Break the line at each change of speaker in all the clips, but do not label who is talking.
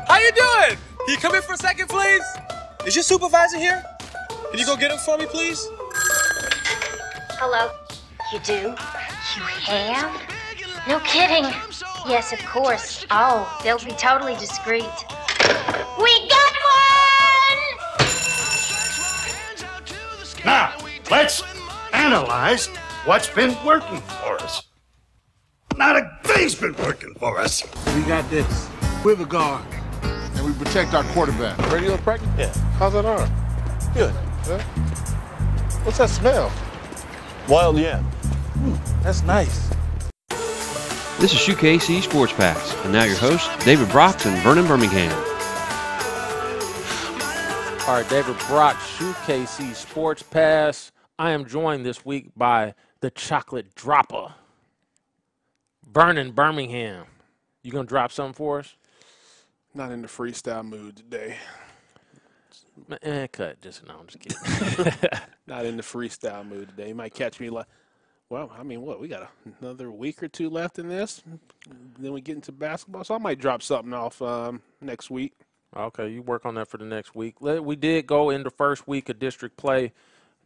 How you doing? Can you come in for a second, please? Is your supervisor here? Can you go get him for me, please?
Hello? You do? You have? No kidding. Yes, of course. Oh, they'll be totally discreet. We got one!
Now, let's analyze what's been working for us. Not a thing's been working for us.
We got this. We're the guard, and we protect our quarterback.
Ready to practice?
Yeah.
How's that arm? Good. Huh? What's that smell?
Wild yam.
That's nice.
This is SHUKC Sports Pass, and now your hosts, David Brox and Vernon Birmingham.
All right, David Brox, SHUKC Sports Pass. I am joined this week by the chocolate dropper, Vernon Birmingham. You gonna drop something for us?
Not in the freestyle mood today.
Cut. I'm just kidding.
Not in the freestyle mood today. You might catch me like, well, I mean, what? We got another week or two left in this. Then we get into basketball, so I might drop something off next week.
Okay, you work on that for the next week. We did go into first week of district play.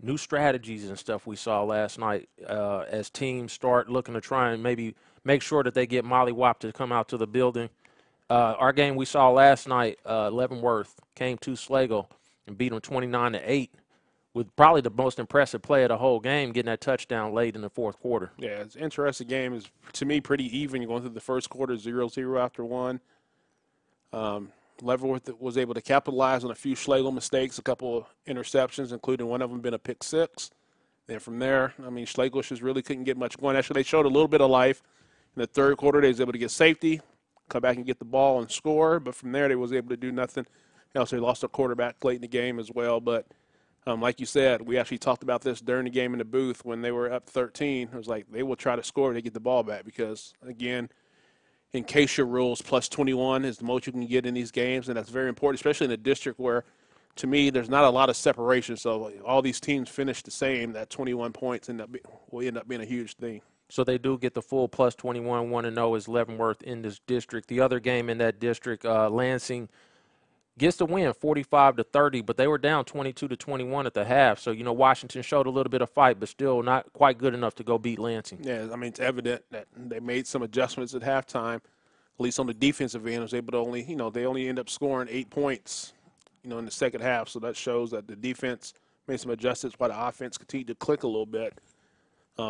New strategies and stuff we saw last night as teams start looking to try and maybe make sure that they get mollywopped to come out to the building. Our game we saw last night, Leavenworth came to Slagle and beat them 29-8 with probably the most impressive play of the whole game, getting that touchdown late in the fourth quarter.
Yeah, it's an interesting game. It's, to me, pretty even. You're going through the first quarter, 0-0 after one. Leavenworth was able to capitalize on a few Schlegel mistakes, a couple of interceptions, including one of them being a pick six. Then from there, I mean, Schlegel just really couldn't get much going. Actually, they showed a little bit of life. In the third quarter, they was able to get safety, come back and get the ball and score. But from there, they was able to do nothing else. They lost their quarterback late in the game as well. But like you said, we actually talked about this during the game in the booth when they were up 13. It was like they will try to score if they get the ball back because, again, in case your rules, plus 21 is the most you can get in these games, and that's very important, especially in a district where, to me, there's not a lot of separation. So all these teams finish the same. That 21 points will end up being a huge thing.
So they do get the full plus 21, 1-0 is Leavenworth in this district. The other game in that district, Lansing gets the win 45-30, but they were down 22-21 at the half. So, Washington showed a little bit of fight, but still not quite good enough to go beat Lansing.
Yeah, I mean, it's evident that they made some adjustments at halftime, at least on the defensive end. Was able to only, they only end up scoring 8 points, in the second half. So that shows that the defense made some adjustments while the offense continued to click a little bit.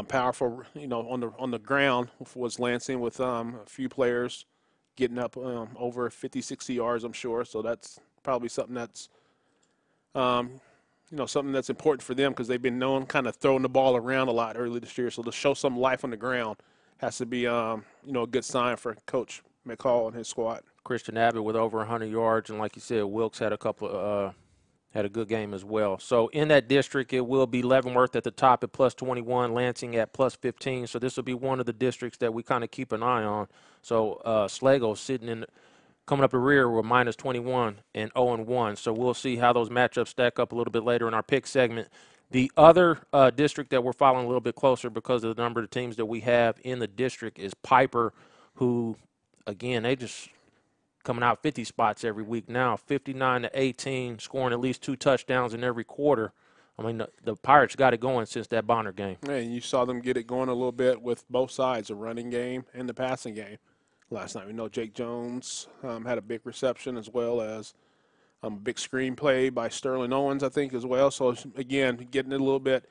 Powerful, on the ground was Lansing with a few players getting up over 50, 60 yards, I'm sure. So that's probably something that's, something that's important for them because they've been known kind of throwing the ball around a lot early this year. So to show some life on the ground has to be, a good sign for Coach McCall and his squad.
Christian Abbott with over 100 yards, and like you said, Wilkes had had a good game as well. So in that district, it will be Leavenworth at the top at plus 21, Lansing at plus 15. So this will be one of the districts that we kind of keep an eye on. So Slagle coming up the rear with minus 21 and 0-1. So we'll see how those matchups stack up a little bit later in our pick segment. The other district that we're following a little bit closer because of the number of teams that we have in the district is Piper, who, again, they just coming out 50 spots every week now, 59-18, scoring at least 2 touchdowns in every quarter. I mean, the Pirates got it going since that Bonner game.
Yeah, and you saw them get it going a little bit with both sides, the running game and the passing game last night. We know Jake Jones had a big reception as well as a big screenplay by Sterling Owens, I think, as well. So, again, getting it a little bit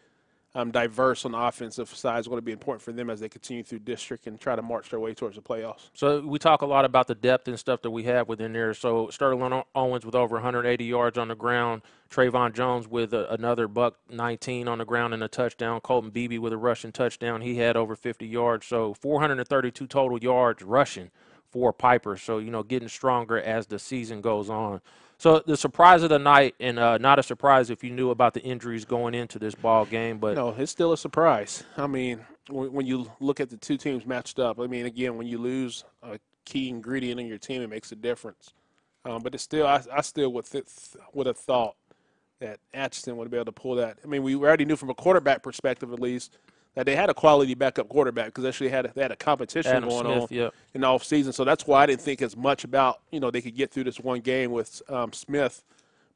diverse on the offensive side is going to be important for them as they continue through district and try to march their way towards the playoffs.
So we talk a lot about the depth and stuff that we have within there. So Sterling Owens with over 180 yards on the ground, Trayvon Jones with another $119 on the ground and a touchdown, Colton Beebe with a rushing touchdown. He had over 50 yards. So 432 total yards rushing for Piper. So, getting stronger as the season goes on. So the surprise of the night, and not a surprise if you knew about the injuries going into this ball game, but
no, it's still a surprise. I mean, when you look at the two teams matched up, I mean, again, when you lose a key ingredient in your team, it makes a difference. But it's still, I still would have thought that Atchison would be able to pull that. I mean, we already knew from a quarterback perspective, at least, that they had a quality backup quarterback because actually they had a competition
Adam
going
Smith,
on
yep.
in the offseason. So that's why I didn't think as much about, they could get through this one game with Smith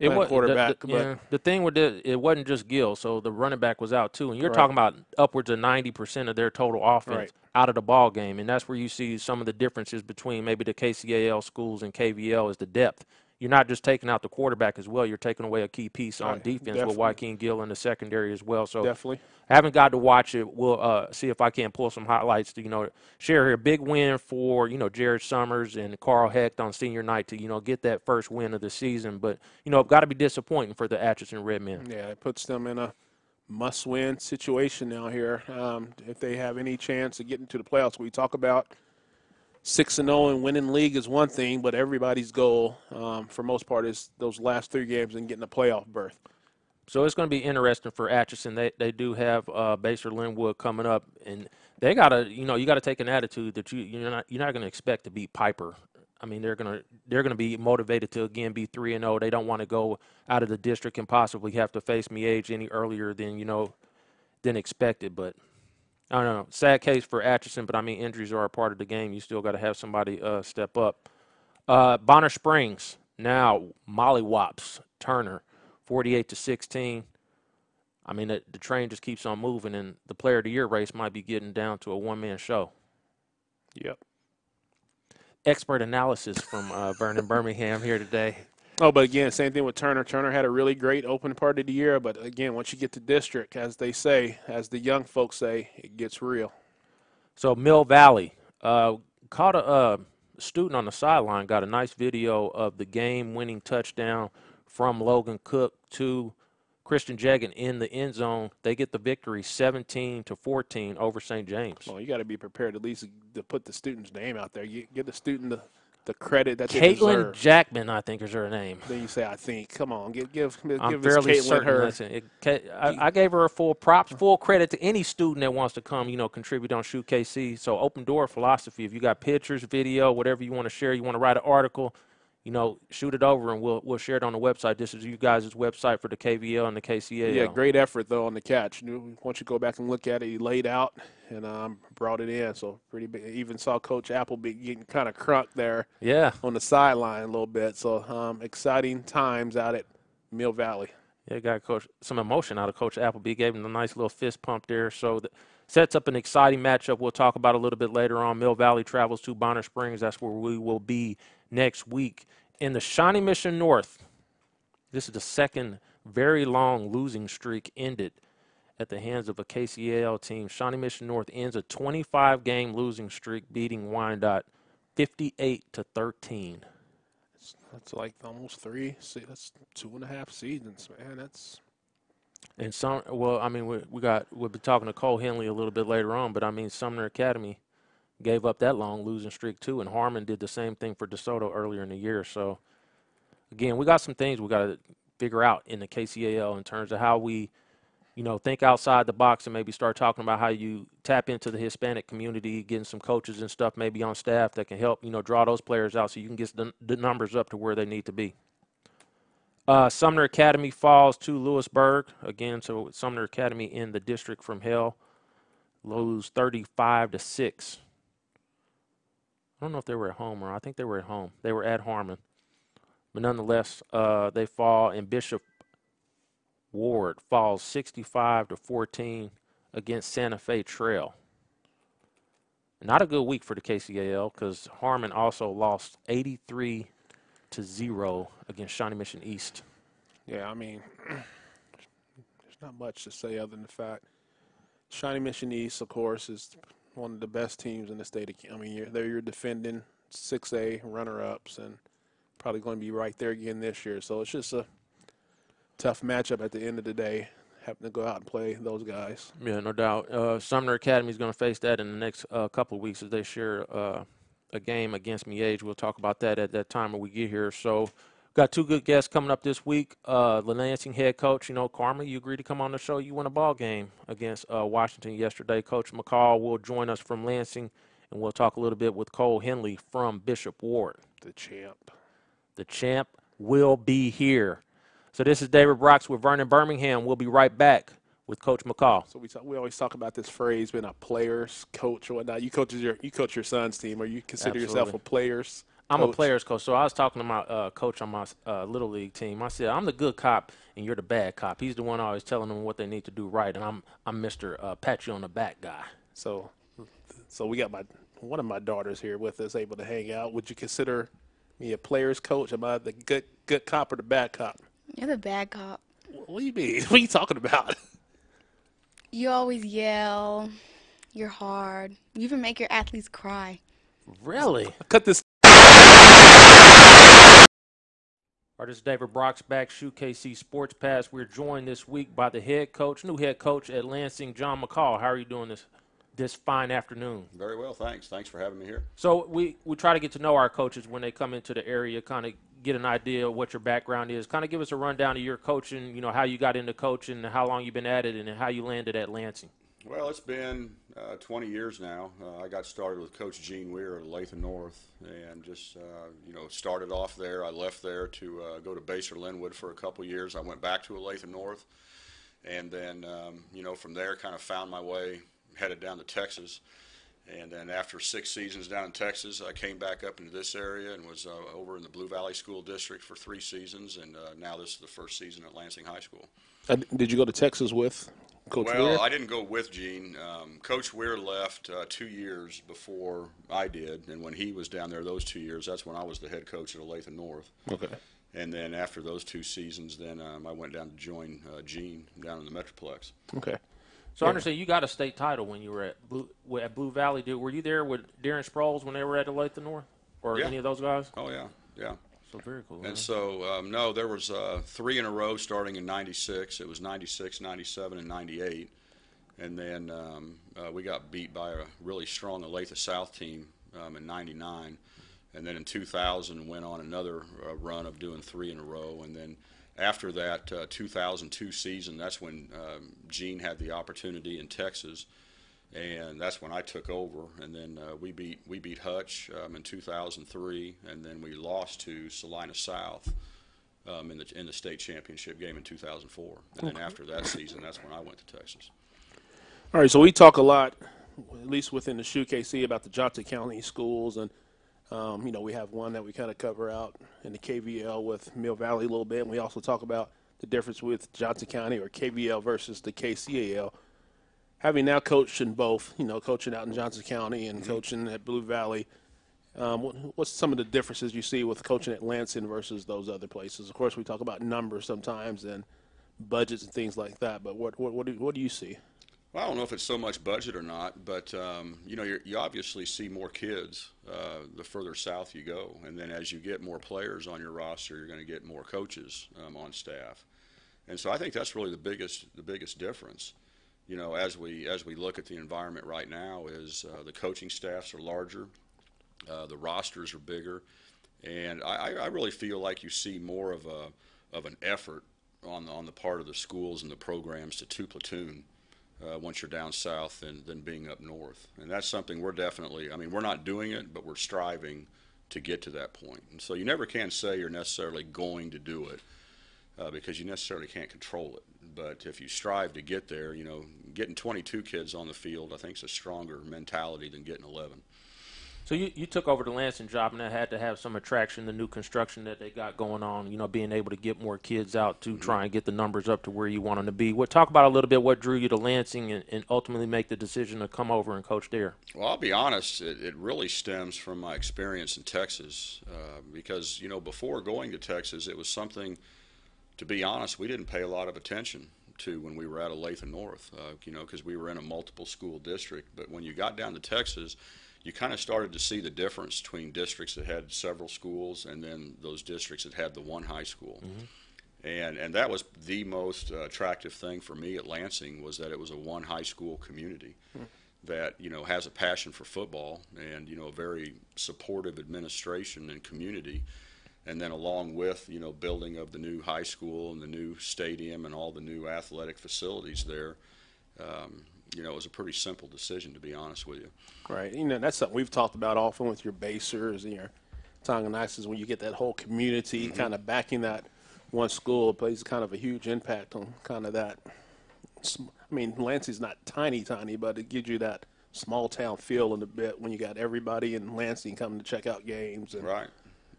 playing quarterback.
The thing with it wasn't just Gill, so the running back was out too. And you're
Right.
talking about upwards of 90% of their total offense out of the ball game. And that's where you see some of the differences between maybe the KCAL schools and KVL is the depth. You're not just taking out the quarterback as well. You're taking away a key piece on defense with Joaquin Gill in the secondary as well. So
definitely.
I haven't got to watch it. We'll see if I can pull some highlights to, share here. Big win for, Jared Summers and Carl Hecht on senior night to, get that first win of the season. But, got to be disappointing for the Atchison Redmen.
Yeah, it puts them in a must-win situation now here. If they have any chance of getting to the playoffs, we talk about 6-0 and winning league is one thing, but everybody's goal, for most part, is those last 3 games and getting a playoff berth.
So it's going to be interesting for Atchison. They do have Baser Linwood coming up, and they got to you got to take an attitude that you're not going to expect to beat Piper. I mean, they're going to be motivated to again be 3-0. They don't want to go out of the district and possibly have to face Miege any earlier than expected. But I don't know, sad case for Atchison. But I mean, injuries are a part of the game. You still got to have somebody step up. Bonner Springs now mollywops Turner. 48-16. I mean, the train just keeps on moving, and the player of the year race might be getting down to a one-man show.
Yep.
Expert analysis from Vernon Birmingham here today.
Oh, but again, same thing with Turner. Turner had a really great open part of the year, but again, once you get to district, as they say, as the young folks say, it gets real.
So Mill Valley caught a student on the sideline, got a nice video of the game-winning touchdown from Logan Cook to Christian Jegan in the end zone. They get the victory 17-14 over St. James.
Well, you got to be prepared at least to put the student's name out there. You give the student the credit that they deserve.
Caitlin Jackman, I think, is her name.
Then you say, I think. Come on, give
I'm
this
fairly
Caitlin her.
certain. I gave her a full props, full credit to any student that wants to come, contribute on SHUKC. So open door philosophy. If you got pictures, video, whatever you want to share, you want to write an article, shoot it over and we'll share it on the website. This is you guys' website for the KVL and the KCAL.
Yeah, great effort, though, on the catch. Once you go back and look at it, he laid out and brought it in. So pretty big. Even saw Coach Appleby getting kind of crunk there on the sideline a little bit. So exciting times out at Mill Valley.
Yeah, got some emotion out of Coach Appleby. Gave him a nice little fist pump there. So sets up an exciting matchup we'll talk about a little bit later on. Mill Valley travels to Bonner Springs. That's where we will be next week. In the Shawnee Mission North, this is the second very long losing streak ended at the hands of a KCAL team. Shawnee Mission North ends a 25-game losing streak, beating Wyandotte 58-13.
That's like almost 3. See, that's 2.5 seasons, man. That's.
And we'll be talking to Cole Henley a little bit later on, but I mean Sumner Academy gave up that long losing streak too, and Harmon did the same thing for DeSoto earlier in the year. So, again, we got some things we got to figure out in the KCAL in terms of how we, think outside the box and maybe start talking about how you tap into the Hispanic community, getting some coaches and stuff maybe on staff that can help, draw those players out so you can get the numbers up to where they need to be. Sumner Academy falls to Lewisburg. Again, so Sumner Academy in the district from hell. Lose 35-6. I don't know if they were at home or I think they were at home. They were at Harmon. But nonetheless, they fall, and Bishop Ward falls 65-14 against Santa Fe Trail. Not a good week for the KCAL because Harmon also lost 83-0 against Shawnee Mission East.
Yeah, I mean, there's not much to say other than the fact Shawnee Mission East, of course, is one of the best teams in the state. They're your defending 6A runner-ups and probably going to be right there again this year. So it's just a tough matchup at the end of the day, having to go out and play those guys.
Yeah, no doubt. Sumner Academy is going to face that in the next couple of weeks as they share a game against Miege. We'll talk about that at that time when we get here. So got 2 good guests coming up this week. The Lansing head coach, Karma, you agreed to come on the show. You won a ball game against Washington yesterday. Coach McCall will join us from Lansing, and we'll talk a little bit with Cole Henley from Bishop Ward.
The champ.
The champ will be here. So this is David Brox with Vernon Birmingham. We'll be right back with Coach McCall.
So we always talk about this phrase, being a player's coach or whatnot. You coach your son's team, or you consider yourself a player's coach?
I'm a player's coach. So I was talking to my coach on my little league team. I said, I'm the good cop and you're the bad cop. He's the one always telling them what they need to do right, and I'm Mr. Pat you on the back guy.
So we got one of my daughters here with us, able to hang out. Would you consider me a player's coach? Am I the good cop or the bad cop?
You're the bad cop.
What do you mean? What are you talking about?
You always yell. You're hard. You even make your athletes cry.
Really?
Cut this.
All right, this is David Brox back, SHUKC Sports Pass. We're joined this week by the new head coach at Lansing, John McCall. How are you doing this fine afternoon?
Very well, thanks. Thanks for having me here.
So we try to get to know our coaches when they come into the area, kind of get an idea of what your background is. Kind of give us a rundown of your coaching, you know, how you got into coaching, how long you've been at it, and how you landed at Lansing.
Well, it's been 20 years now. I got started with Coach Gene Weir at Olathe North, and just started off there. I left there to go to Baser Linwood for a couple years. I went back to Olathe North, and then from there kind of found my way, headed down to Texas. And then after 6 seasons down in Texas, I came back up into this area and was over in the Blue Valley School District for 3 seasons, and now this is the first season at Lansing High School.
Did you go to Texas with Coach Weir?
Well, I didn't go with Gene. Coach Weir left 2 years before I did, and when he was down there those 2 years, that's when I was the head coach at Olathe North.
Okay.
And then after those 2 seasons, then I went down to join Gene down in the Metroplex.
Okay.
So I understand you got a state title when you were at Blue Valley. Were you there with Darren Sproles when they were at Olathe North, or any of those guys?
Oh yeah, yeah.
So very cool.
And so no, there was 3 in a row starting in '96. It was '96, '97, and '98, and then we got beat by a really strong Olathe South team in '99, and then in 2000 went on another run of doing 3 in a row, and then. After that 2002 season, that's when Gene had the opportunity in Texas, and that's when I took over. And then we beat Hutch in 2003, and then we lost to Salina South in the state championship game in 2004. And then after that season, that's when I went to Texas.
All right, so we talk a lot, at least within the SHUKC, about the Johnson County schools, and we have one that we kind of cover out in the KVL with Mill Valley a little bit, and we also talk about the difference with Johnson County or KVL versus the KCAL. Having now coached in both, coaching out in Johnson County and coaching at Blue Valley, what's some of the differences you see with coaching at Lansing versus those other places? Of course, we talk about numbers sometimes and budgets and things like that, but what do you see?
Well, I don't know if it's so much budget or not, but you obviously see more kids the further south you go, and then as you get more players on your roster, you're going to get more coaches on staff, and so I think that's really the biggest difference. As we look at the environment right now, is the coaching staffs are larger, the rosters are bigger, and I really feel like you see more of an effort on the part of the schools and the programs to platoon. Once you're down south than being up north. And that's something we're definitely, we're not doing it, but we're striving to get to that point. And so you never can say you're necessarily going to do it because you necessarily can't control it. But if you strive to get there, getting 22 kids on the field, I think is a stronger mentality than getting 11.
So you took over the Lansing job, and that had to have some attraction, the new construction that they got going on, being able to get more kids out to try and get the numbers up to where you want them to be. Talk about a little bit what drew you to Lansing and ultimately make the decision to come over and coach there.
Well, I'll be honest, it really stems from my experience in Texas because, before going to Texas, it was something, to be honest, we didn't pay a lot of attention to when we were at Olathe North, because we were in a multiple school district. But when you got down to Texas, you kind of started to see the difference between districts that had several schools and then those districts that had the one high school. Mm-hmm. And that was the most attractive thing for me at Lansing, was that it was a one high school community that, has a passion for football and, a very supportive administration and community. And then along with, building of the new high school and the new stadium and all the new athletic facilities there, it was a pretty simple decision, to be honest with you.
Right. That's something we've talked about often with your Basers and your Tongonices. When you get that whole community kind of backing that one school, it plays kind of a huge impact on kind of that I mean, Lansing's not tiny, but it gives you that small town feel in a bit when you got everybody in Lansing coming to check out games. And
right.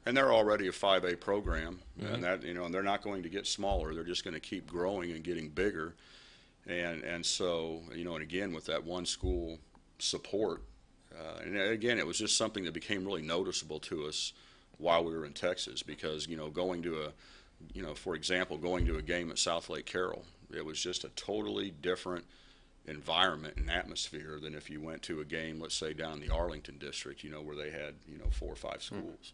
And they're already a 5A program, and that and they're not going to get smaller. They're just going to keep growing and getting bigger. And so and again with that one school support, and again it was just something that became really noticeable to us while we were in Texas, because going to for example, going to a game at South Lake Carroll, it was just a totally different environment and atmosphere than if you went to a game, let's say down in the Arlington district, where they had 4 or 5 schools.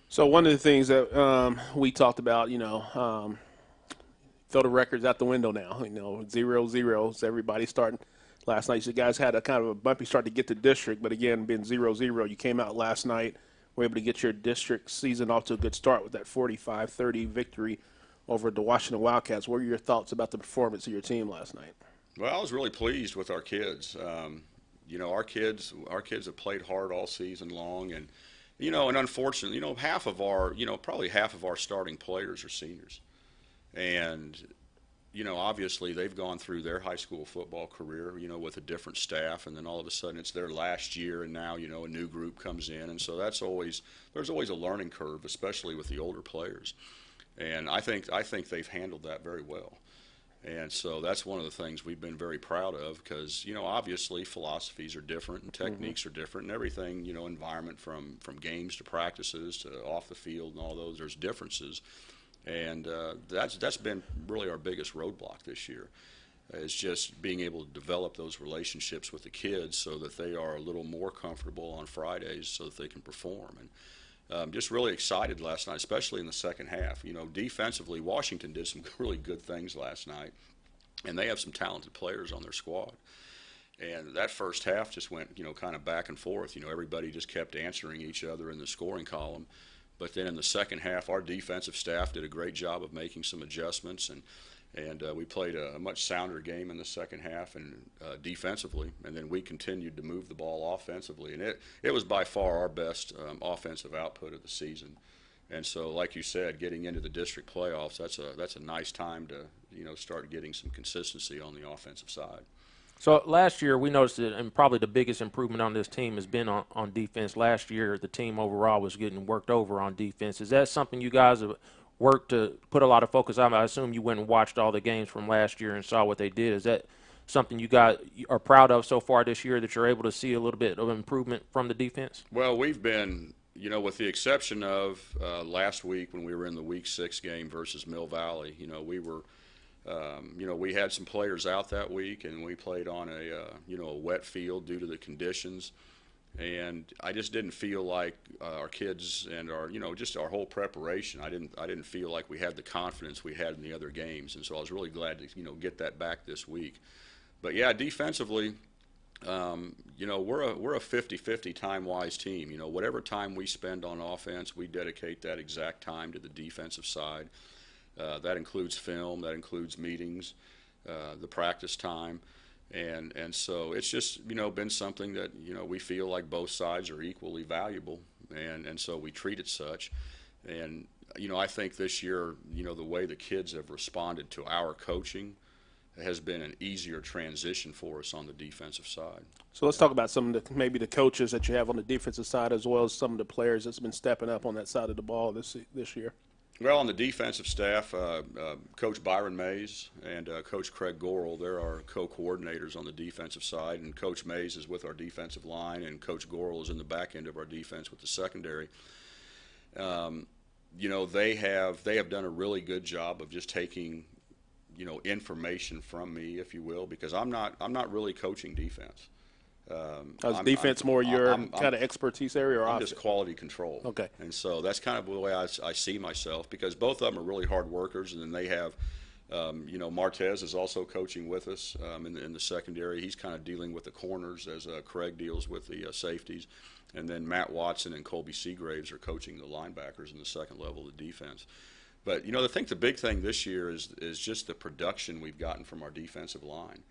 So one of the things that we talked about, throw the records out the window now. 0-0. So everybody starting last night. So you guys had a kind of a bumpy start to get to district, but again, being 0-0, you came out last night, were able to get your district season off to a good start with that 45-30 victory over the Washington Wildcats. What were your thoughts about the performance of your team last night?
Well, I was really pleased with our kids. Our kids have played hard all season long, and and unfortunately, probably half of our starting players are seniors. And, obviously they've gone through their high school football career, with a different staff, and then all of a sudden it's their last year, and now, a new group comes in. And so there's always a learning curve, especially with the older players. And I think they've handled that very well. And so that's one of the things we've been very proud of, because, obviously philosophies are different and techniques are different, and everything, environment from games to practices to off the field and all those, there's differences. And that's been really our biggest roadblock this year, is just being able to develop those relationships with the kids so that they are a little more comfortable on Fridays so that they can perform. And just really excited last night, especially in the second half. Defensively, Washington did some really good things last night, and they have some talented players on their squad. And that first half just went, kind of back and forth. Everybody just kept answering each other in the scoring column. But then in the second half, our defensive staff did a great job of making some adjustments, and we played a much sounder game in the second half and defensively, and then we continued to move the ball offensively. And it was by far our best offensive output of the season. And so, like you said, getting into the district playoffs, that's a nice time to start getting some consistency on the offensive side.
So last year we noticed that, and probably the biggest improvement on this team has been on defense. Last year the team overall was getting worked over on defense. Is that something you guys have worked to put a lot of focus on? I assume you went and watched all the games from last year and saw what they did. Is that something you guys are proud of so far this year, that you're able to see a little bit of improvement from the defense?
Well, we've been, with the exception of last week when we were in the Week 6 game versus Mill Valley, we were we had some players out that week, and we played on a wet field due to the conditions. And I just didn't feel like our kids and our, just our whole preparation, I didn't feel like we had the confidence we had in the other games. And so I was really glad to, get that back this week. But yeah, defensively, we're a 50-50 time-wise team. Whatever time we spend on offense, we dedicate that exact time to the defensive side. That includes film, that includes meetings, the practice time. And so it's just, been something that, we feel like both sides are equally valuable, and so we treat it such. And, I think this year, the way the kids have responded to our coaching has been an easier transition for us on the defensive side.
So let's talk about some of maybe the coaches that you have on the defensive side, as well as some of the players that's been stepping up on that side of the ball this year.
Well, on the defensive staff, Coach Byron Mays and Coach Craig Gorel, they're our co-coordinators on the defensive side, and Coach Mays is with our defensive line, and Coach Gorel is in the back end of our defense with the secondary. They have done a really good job of just taking, information from me, if you will, because I'm not really coaching defense.
Is defense more your kind of expertise area, or
I'm just quality control?
Okay.
And so that's kind of the way I see myself, because both of them are really hard workers, and then they have, Martez is also coaching with us in the secondary. He's kind of dealing with the corners as Craig deals with the safeties, and then Matt Watson and Colby Seagraves are coaching the linebackers in the second level of the defense. But I think the big thing this year is just the production we've gotten from our defensive line.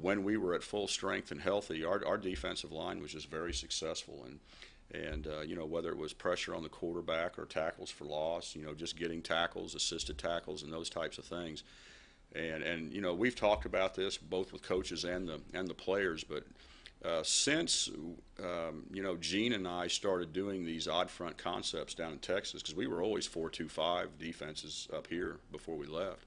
When we were at full strength and healthy, our defensive line was just very successful, and whether it was pressure on the quarterback or tackles for loss, just getting tackles, assisted tackles, and those types of things. And you know, we've talked about this both with coaches and the players, but since you know, Gene and I started doing these odd front concepts down in Texas, because we were always 4-2-5 defenses up here before we left.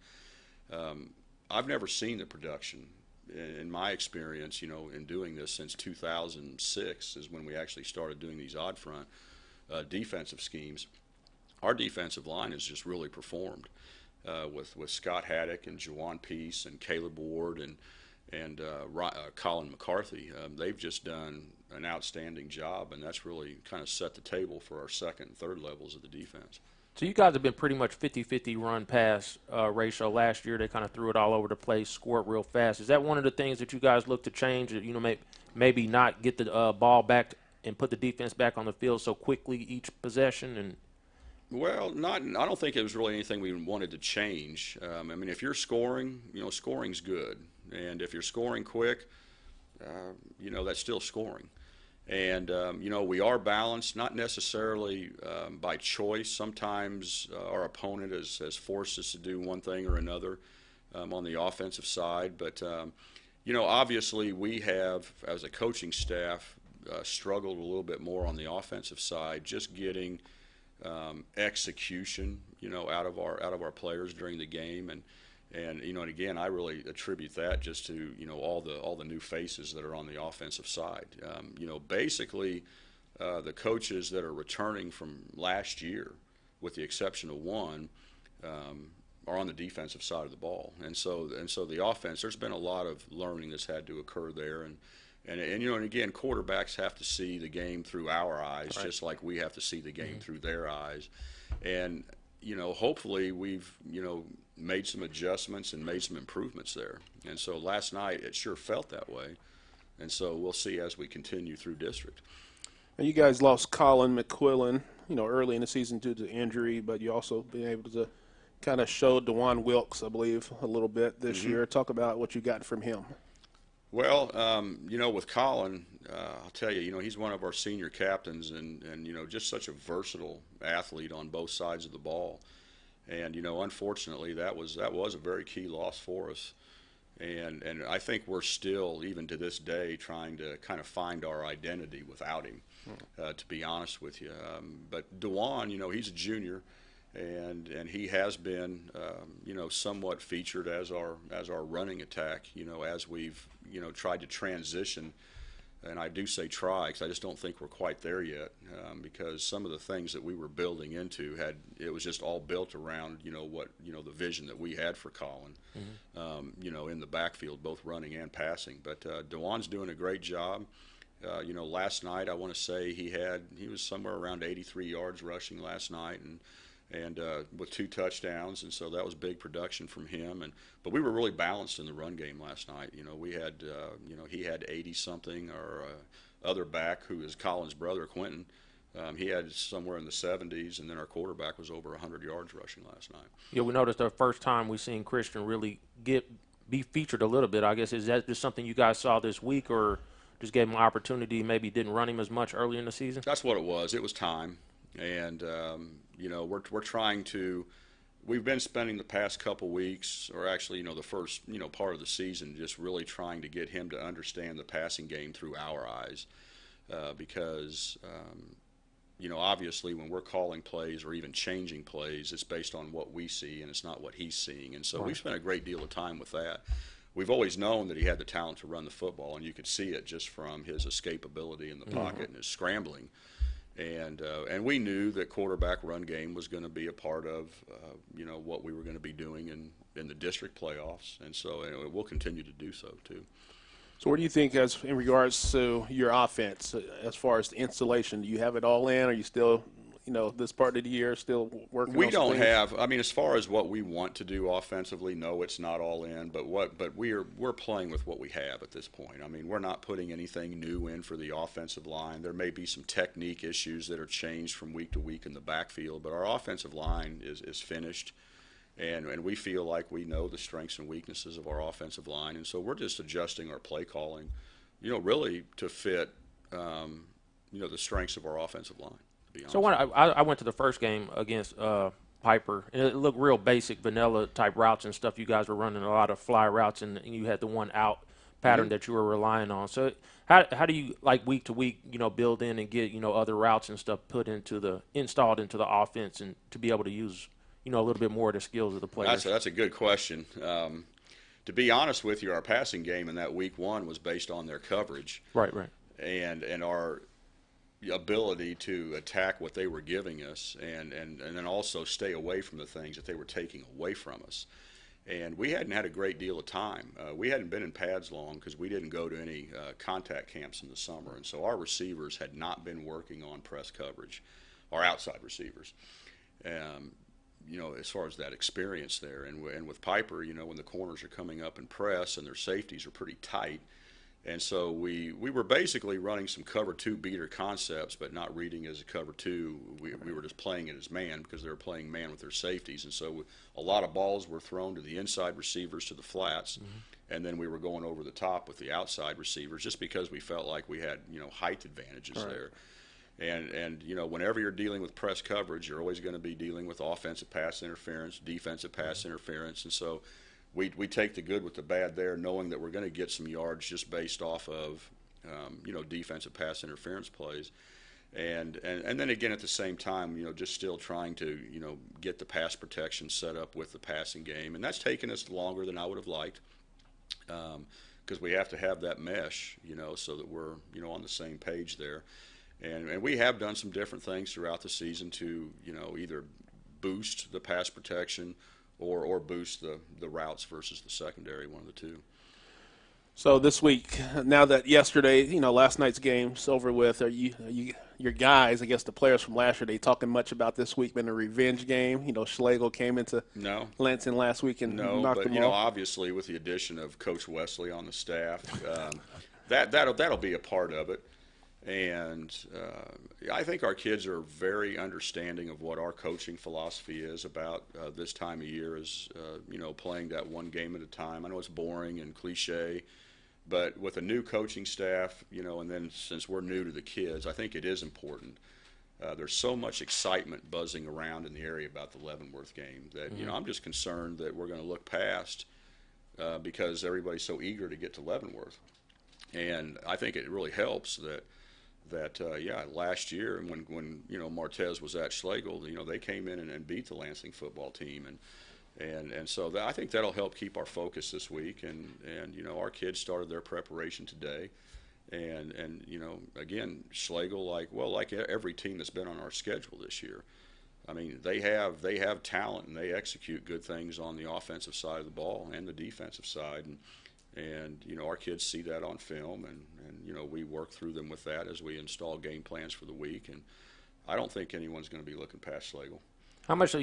I've never seen the production in my experience, you know, in doing this since 2006 is when we actually started doing these odd front defensive schemes. Our defensive line has just really performed with Scott Haddock and Juwan Peace and Caleb Ward and Colin McCarthy. They've just done an outstanding job, and that's really kind of set the table for our second and third levels of the defense.
So you guys have been pretty much 50-50 run-pass ratio. Last year they kind of threw it all over the place, scored real fast. Is that one of the things that you guys look to change, you know, maybe not get the ball back and put the defense back on the field so quickly each possession? And
well, I don't think it was really anything we wanted to change. I mean, if you're scoring, you know, scoring's good. And if you're scoring quick, you know, that's still scoring. And, you know, we are balanced, not necessarily by choice. Sometimes our opponent has forced us to do one thing or another on the offensive side. But, you know, obviously we have, as a coaching staff, struggled a little bit more on the offensive side, just getting execution, you know, out of our players during the game. And you know, and again, I really attribute that just to, you know, all the new faces that are on the offensive side. You know, basically, the coaches that are returning from last year, with the exception of one, are on the defensive side of the ball. And so the offense, there's been a lot of learning that's had to occur there. And you know, and again, quarterbacks have to see the game through our eyes, right, just like we have to see the game through their eyes. And you know, hopefully we've, you know, made some adjustments and made some improvements there. And so last night it sure felt that way. And so we'll see as we continue through district.
And you guys lost Colin McQuillan, you know, early in the season due to injury, but you also been able to kind of show DeJuan Wilkes, I believe, a little bit this year. Talk about what you got from him.
Well, you know, with Colin, I'll tell you, you know, he's one of our senior captains and you know, just such a versatile athlete on both sides of the ball. And, you know, unfortunately, that was a very key loss for us. And I think we're still, even to this day, trying to kind of find our identity without him, to be honest with you. But DeJuan, you know, he's a junior, and he has been, you know, somewhat featured as our running attack, you know, as we've, you know, tried to transition. And I do say try because I just don't think we're quite there yet, because some of the things that we were building into it was just all built around, you know, what, you know, the vision that we had for Colin, you know, in the backfield, both running and passing. But DeJuan's doing a great job. You know, last night I want to say he was somewhere around 83 yards rushing last night, and with 2 touchdowns, and so that was big production from him. But we were really balanced in the run game last night. You know, we had, you know, he had 80-something. Our other back, who is Colin's brother, Quentin, he had somewhere in the 70s, and then our quarterback was over 100 yards rushing last night.
Yeah, we noticed the first time we seen Christian really be featured a little bit. I guess, is that just something you guys saw this week, or just gave him an opportunity, maybe didn't run him as much early in the season?
That's what it was. It was time. And, you know, we're trying to – we've been spending the past couple weeks, or actually, you know, the first, you know, part of the season, just really trying to get him to understand the passing game through our eyes, because, you know, obviously when we're calling plays or even changing plays, it's based on what we see and it's not what he's seeing. And so we've spent a great deal of time with that. We've always known that he had the talent to run the football, and you could see it just from his escapability in the pocket and his scrambling. And we knew that quarterback run game was going to be a part of, you know, what we were going to be doing in the district playoffs. And so we'll continue to do so, too.
So what do you think as in regards to your offense, as far as the installation? Do you have it all in? Are you still, you know, this part of the year still working on
We don't
things?
have, I mean, as far as what we want to do offensively, no, it's not all in. But we're playing with what we have at this point. I mean, we're not putting anything new in for the offensive line. There may be some technique issues that are changed from week to week in the backfield, but our offensive line is finished. And we feel like we know the strengths and weaknesses of our offensive line. And so we're just adjusting our play calling, you know, really to fit, you know, the strengths of our offensive line.
So I went to the first game against Piper. And it looked real basic, vanilla type routes and stuff. You guys were running a lot of fly routes, and you had the one out pattern that you were relying on. So how do you, like, week to week, build in and get, other routes and stuff installed into the offense, and to be able to use, a little bit more of the skills of the players?
That's a good question. To be honest with you, our passing game in that week 1 was based on their coverage.
Right.
And our ability to attack what they were giving us, and then also stay away from the things that they were taking away from us. And we hadn't had a great deal of time. We hadn't been in pads long because we didn't go to any contact camps in the summer. And so our receivers had not been working on press coverage, our outside receivers, as far as that experience there. And with Piper, when the corners are coming up in press and their safeties are pretty tight. And so we were basically running some cover 2 beater concepts, but not reading as a cover 2. We were just playing it as man because they were playing man with their safeties. And so a lot of balls were thrown to the inside receivers to the flats, and then we were going over the top with the outside receivers just because we felt like we had height advantages there. And whenever you're dealing with press coverage, you're always going to be dealing with offensive pass interference, defensive pass interference, and so we take the good with the bad there, knowing that we're going to get some yards just based off of defensive pass interference plays, and then again at the same time just still trying to get the pass protection set up with the passing game, and that's taken us longer than I would have liked, because we have to have that mesh so that we're on the same page there, and we have done some different things throughout the season to either boost the pass protection or boost the routes versus the secondary, one of the two.
So this week, now that yesterday, last night's game's over with, are you your guys, I guess the players from last year, they talking much about this week being a revenge game? Schlegel came into Lansing last week and knocked them off.
Obviously with the addition of Coach Wesley on the staff, that'll be a part of it. And I think our kids are very understanding of what our coaching philosophy is about this time of year is, playing that one game at a time. I know it's boring and cliche, but with a new coaching staff, and then since we're new to the kids, I think it is important. There's so much excitement buzzing around in the area about the Leavenworth game that, I'm just concerned that we're going to look past because everybody's so eager to get to Leavenworth. And I think it really helps that last year when Martez was at Schlegel, they came in and beat the Lansing football team, and so I think that'll help keep our focus this week, and our kids started their preparation today, and again Schlegel, like every team that's been on our schedule this year, I mean they have talent and they execute good things on the offensive side of the ball and the defensive side, and our kids see that on film, and we work through them with that as we install game plans for the week, and I don't think anyone's going to be looking past Schlegel.
How much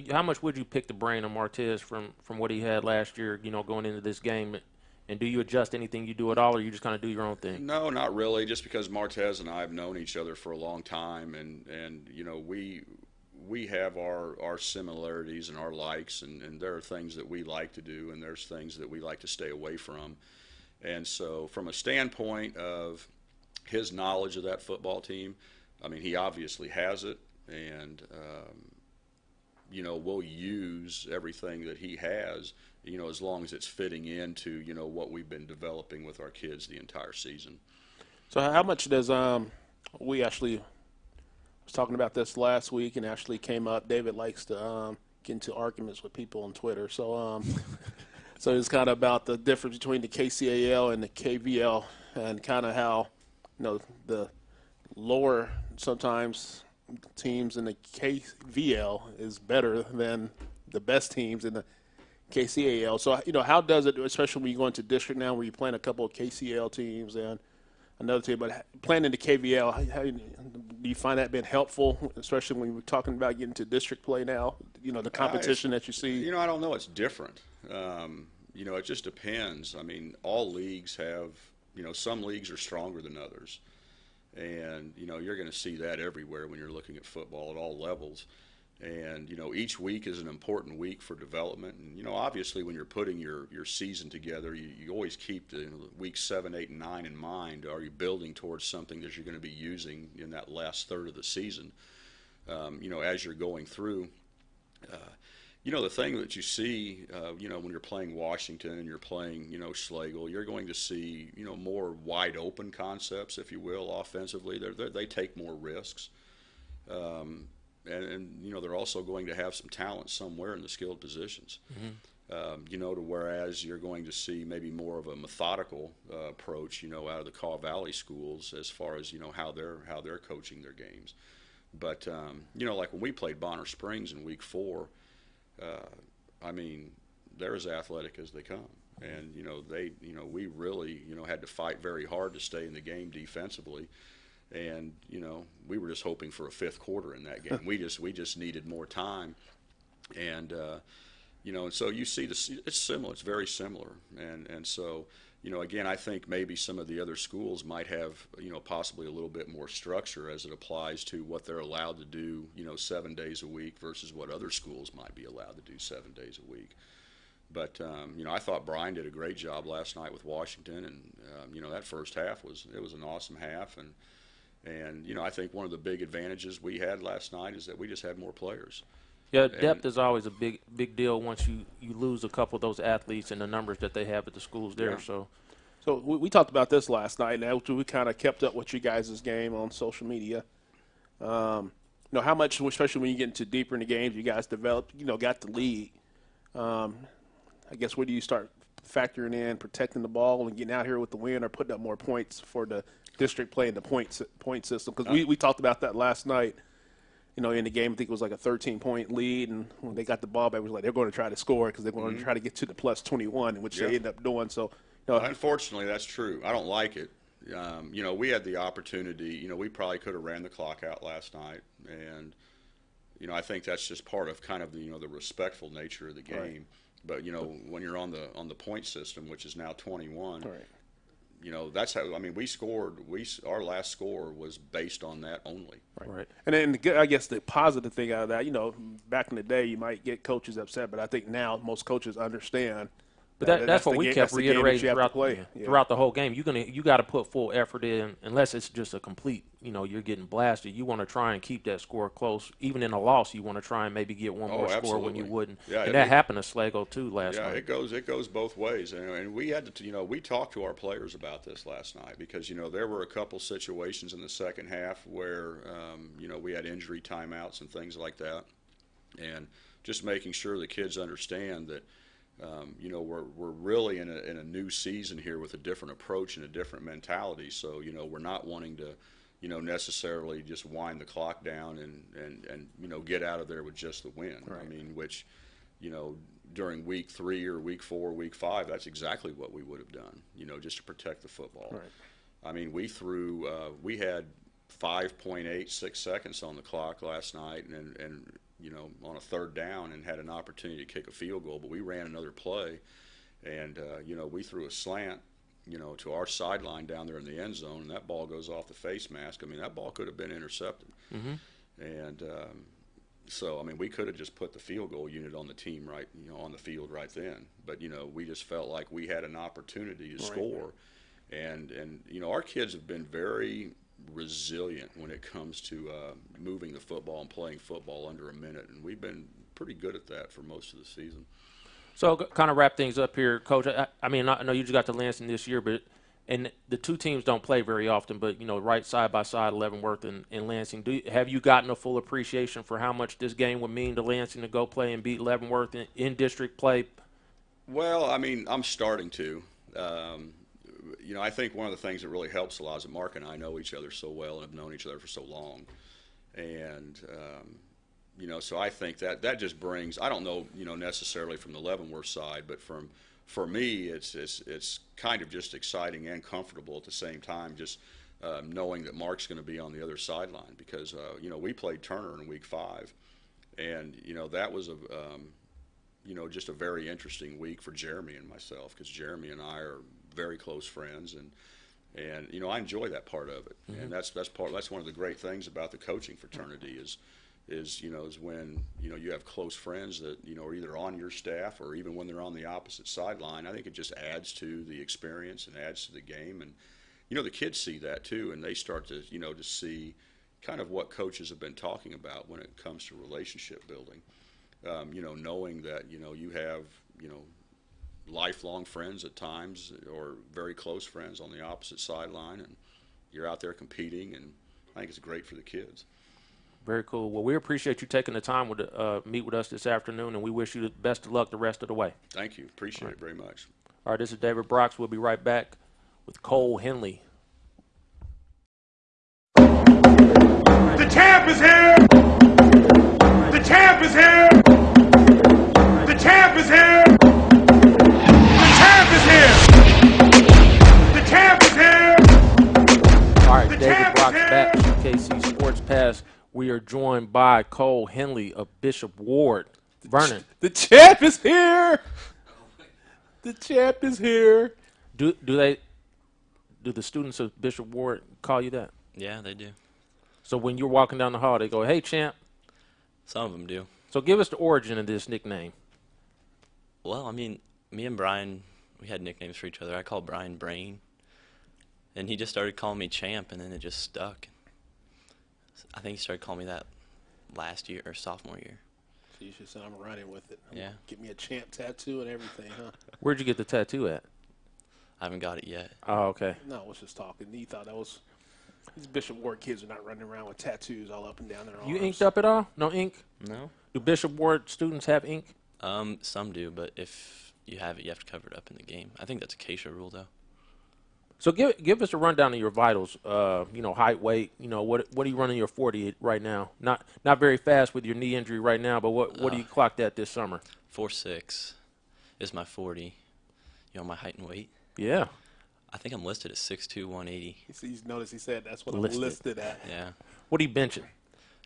would you pick the brain of Martez from what he had last year, going into this game, and do you adjust anything you do at all, or you just kind of do your own thing?
No, not really, just because Martez and I have known each other for a long time, and we have our similarities and our likes, and there are things that we like to do, and there's things that we like to stay away from. And so from a standpoint of his knowledge of that football team, I mean, he obviously has it, and, we'll use everything that he has, as long as it's fitting into, what we've been developing with our kids the entire season.
So how much does we actually was talking about this last week and actually came up, David likes to get into arguments with people on Twitter. So so it's kind of about the difference between the KCAL and the KVL, and kind of how, the lower sometimes teams in the KVL is better than the best teams in the KCAL. So, how does it, especially when you go into district now where you're playing a couple of KCAL teams and another team, but playing in the KVL, how do you find that been helpful, especially when we're talking about getting to district play now, the competition that you see?
I don't know. It's different. It just depends. I mean, all leagues have, some leagues are stronger than others. And, you're going to see that everywhere when you're looking at football at all levels. And, each week is an important week for development. And, obviously when you're putting your season together, you always keep the weeks 7, 8, and 9 in mind. Are you building towards something that you're going to be using in that last third of the season, as you're going through? You know, the thing that you see, you know, when you're playing Washington and you're playing, you know, Schlegel, you're going to see, you know, more wide open concepts, if you will, offensively. They take more risks. And, you know, they're also going to have some talent somewhere in the skilled positions. You know, to whereas you're going to see maybe more of a methodical approach, you know, out of the Kaw Valley schools as far as, you know, how they're coaching their games. But, you know, like when we played Bonner Springs in week 4, I mean, they're as athletic as they come. And, you know, we really, you know, had to fight very hard to stay in the game defensively. And, you know, we were just hoping for a fifth quarter in that game. we just needed more time. And, you know, and so you see it's similar. It's very similar. And so, you know, again, I think maybe some of the other schools might have, you know, possibly a little bit more structure as it applies to what they're allowed to do, you know, 7 days a week versus what other schools might be allowed to do 7 days a week. But, you know, I thought Brian did a great job last night with Washington. And, you know, that first half was an awesome half. And, you know, I think one of the big advantages we had last night is that we just had more players.
Yeah, depth is always a big deal once you lose a couple of those athletes and the numbers that they have at the schools there.
Yeah. So we talked about this last night, and after we kind of kept up with you guys' game on social media. You know, how much, especially when you get into deeper in the games, you guys developed, you know, got the lead. I guess where do you start factoring in protecting the ball and getting out here with the win or putting up more points for the district play in the point system? Because we talked about that last night. You know, in the game, I think it was like a 13-point lead, and when they got the ball back, it was like they're going to try to score because they're going to try to get to the plus 21, which they ended up doing. So, you know,
unfortunately, that's true. I don't like it. You know, we had the opportunity. You know, we probably could have ran the clock out last night, and you know, I think that's just part of kind of the, you know, the respectful nature of the game. Right. But you know, when you're on the point system, which is now 21. Right. You know, that's how, I mean, our last score was based on that only.
Right. And then I guess the positive thing out of that, you know, back in the day you might get coaches upset, but I think now most coaches understand.
But that's what we kept reiterating throughout the whole game. You got to put full effort in, unless it's just a complete, you know, you're getting blasted. You want to try and keep that score close. Even in a loss, you want to try and maybe get one more score when you wouldn't.
Yeah,
and that happened to Schlegel too last night.
Yeah, it goes both ways. And we had to, you know, we talked to our players about this last night because, you know, there were a couple situations in the second half where, you know, we had injury timeouts and things like that, and just making sure the kids understand that. You know, we're really in a new season here with a different approach and a different mentality. So, you know, we're not wanting to, you know, necessarily just wind the clock down and you know, get out of there with just the win. Right. I mean, which, you know, during week 3 or week 4, week 5, that's exactly what we would have done, you know, just to protect the football. Right. I mean, we had 5.86 seconds on the clock last night and you know, on a third down and had an opportunity to kick a field goal, but we ran another play, and you know, we threw a slant, you know, to our sideline down there in the end zone, and that ball goes off the face mask. I mean, that ball could have been intercepted, and so I mean, we could have just put the field goal unit on the team right, you know, on the field right then. But you know, we just felt like we had an opportunity to score, and you know, our kids have been very resilient when it comes to moving the football and playing football under a minute, and we've been pretty good at that for most of the season.
So kind of wrap things up here, Coach. I mean, I know you just got to Lansing this year, but and the two teams don't play very often, but you know, right side by side, Leavenworth and Lansing. Have you gotten a full appreciation for how much this game would mean to Lansing to go play and beat Leavenworth in district play?
Well, I mean, I'm starting to. You know, I think one of the things that really helps a lot is that Mark and I know each other so well and have known each other for so long. And, you know, so I think that just brings, I don't know, you know, necessarily from the Leavenworth side, but for me, it's kind of just exciting and comfortable at the same time, just knowing that Mark's going to be on the other sideline because, you know, we played Turner in week 5. And, you know, that was you know, just a very interesting week for Jeremy and myself because Jeremy and I are very close friends, and you know, I enjoy that part of it, and that's one of the great things about the coaching fraternity is you know, is when you know, you have close friends that, you know, are either on your staff or even when they're on the opposite sideline. I think it just adds to the experience and adds to the game, and you know, the kids see that too, and they start to, you know, to see kind of what coaches have been talking about when it comes to relationship building. knowing that, you have, lifelong friends at times or very close friends on the opposite sideline, and you're out there competing, and I think it's great for the kids.
Very cool. Well, we appreciate you taking the time to meet with us this afternoon, and we wish you the best of luck the rest of the way.
Thank you. Appreciate it very much.
All right, this is David Brox. We'll be right back with Cole Henley.
The champ is here! The champ is here! The champ is here! The champ is here! The champ is here!
All right, David Brox back, SHUKC Sports Pass. We are joined by Cole Henley of Bishop Ward. Vernon.
The champ is here! The champ is here.
Do the students of Bishop Ward call you that?
Yeah, they do.
So when you're walking down the hall, they go, "Hey, champ."
Some of them do.
So give us the origin of this nickname.
Well, I mean, me and Brian, we had nicknames for each other. I called Brian Brain, and he just started calling me Champ, and then it just stuck. I think he started calling me that last year or sophomore year.
So you should say I'm running with it.
Yeah.
Get me a champ tattoo and everything, huh?
Where'd you get the tattoo at?
I haven't got it yet.
Oh, okay.
No, I was just talking. He thought that was – these Bishop Ward kids are not running around with tattoos all up and down their arms.
You inked up at all? No ink?
No.
Do Bishop Ward students have ink?
Some do, but if you have it, you have to cover it up in the game. I think that's a Acacia rule, though.
So give us a rundown of your vitals. Height, weight. What are you running your 40 right now? Not very fast with your knee injury right now, but what do you clock at this summer?
4.6 is my 40. My height and weight.
Yeah.
I think I'm listed at 6'2", 180.
He's noticed he said that's what I'm listed at.
Yeah.
What are you benching?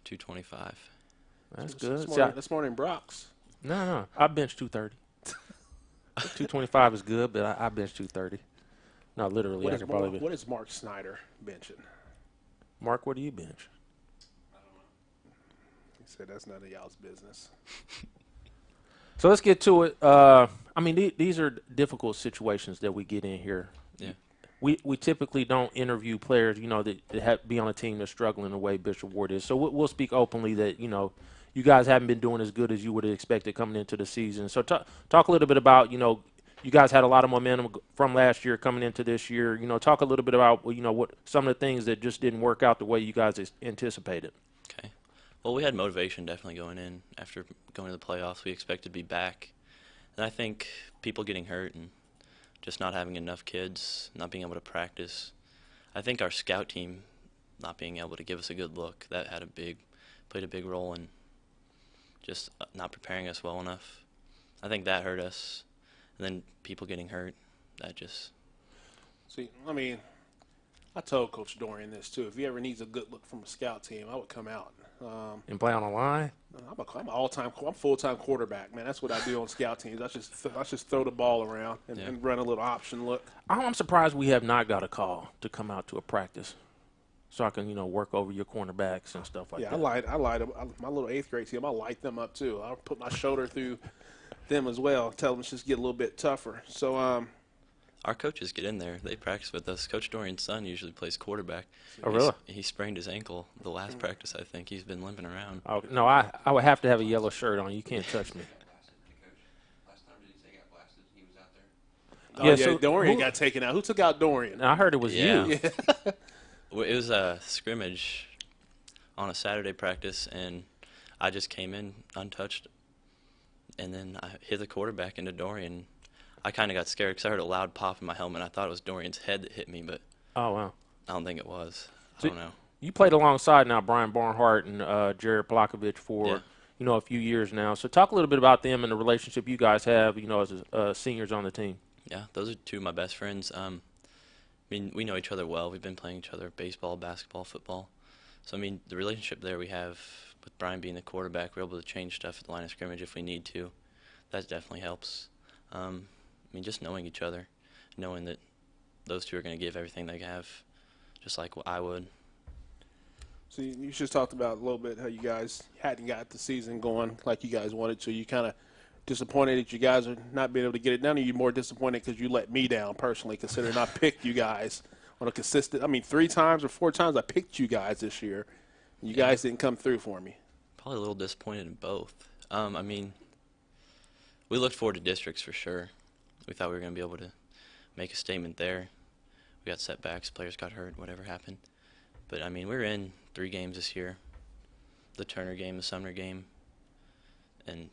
225.
That's good.
That's more than Brox.
No. I bench 230. 225 is good, but I bench 230. Not literally.
What is Mark Snyder benching?
Mark, what do you bench?
I don't know. He said that's none of y'all's business.
So let's get to it. These are difficult situations that we get in here.
Yeah.
We typically don't interview players, that be on a team that's struggling the way Bishop Ward is. So we'll speak openly that, you guys haven't been doing as good as you would have expected coming into the season. So talk a little bit about, you guys had a lot of momentum from last year coming into this year. Talk a little bit about, what some of the things that just didn't work out the way you guys anticipated.
Okay. Well, we had motivation definitely going in. After going to the playoffs, we expected to be back. And I think people getting hurt and just not having enough kids, not being able to practice. I think our scout team not being able to give us a good look, that played a big role in just not preparing us well enough. I think that hurt us. And then people getting hurt, that just...
See, I told Coach Dorian this too. If he ever needs a good look from a scout team, I would come out.
And play on the line?
I'm full-time quarterback, man. That's what I do on scout teams. I just throw the ball around and run a little option look.
I'm surprised we have not got a call to come out to a practice so I can, work over your cornerbacks and stuff like that.
Yeah, I light them. My little 8th grade team, I light them up too. I'll put my shoulder through them as well. Tell them to just get a little bit tougher. So
our coaches get in there. They practice with us. Coach Dorian's son usually plays quarterback.
Oh, really?
He sprained his ankle the last practice, I think. He's been limping around.
Oh, no, I would have to have a yellow shirt on. You can't touch me.
Dorian got taken out. Who took out Dorian?
I heard it was you.
Yeah.
Well, it was a scrimmage on a Saturday practice, and I just came in untouched, and then I hit the quarterback into Dorian. I kind of got scared because I heard a loud pop in my helmet. I thought it was Dorian's head that hit me, but
oh wow,
I don't think it was. I
so
don't know.
You played alongside now Brian Barnhart and Jared Blokovich for a few years now. So talk a little bit about them and the relationship you guys have, as seniors on the team.
Yeah, those are two of my best friends. We know each other well. We've been playing each other baseball, basketball, football. So, the relationship there we have with Brian being the quarterback, we're able to change stuff at the line of scrimmage if we need to. That definitely helps. Just knowing each other, knowing that those two are going to give everything they have, just like what I would.
So you just talked about a little bit how you guys hadn't got the season going like you guys wanted to. You kind of disappointed that you guys are not being able to get it done, or you more disappointed because you let me down personally, considering I picked you guys on a consistent 3 times or 4 times I picked you guys this year. You guys didn't come through for me.
Probably a little disappointed in both. I mean, we looked forward to districts for sure. We thought we were going to be able to make a statement there. We got setbacks, players got hurt, whatever happened. But, I mean, we were in 3 games this year. The Turner game, the Sumner game, and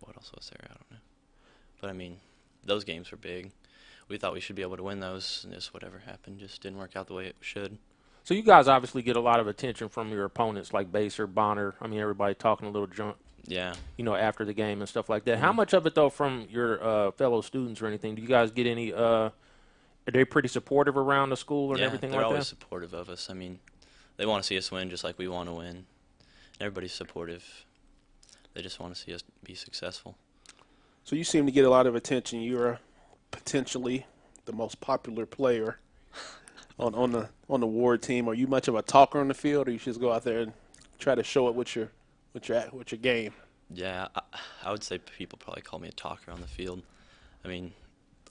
what else was there? I don't know. But, I mean, those games were big. We thought we should be able to win those, and just whatever happened just didn't work out the way it should.
So you guys obviously get a lot of attention from your opponents like Baser, Bonner. I mean, everybody talking a little junk,
Yeah.
After the game and stuff like that. How much of it, though, from your fellow students or anything? Do you guys get any are they pretty supportive around the school and everything like that?
They're always supportive of us. I mean, they want to see us win just like we want to win. Everybody's supportive. They just want to see us be successful.
So you seem to get a lot of attention. You're potentially the most popular player on the ward team. Are you much of a talker on the field, or you just go out there and try to show it with your game?
Yeah, I would say people probably call me a talker on the field. I mean,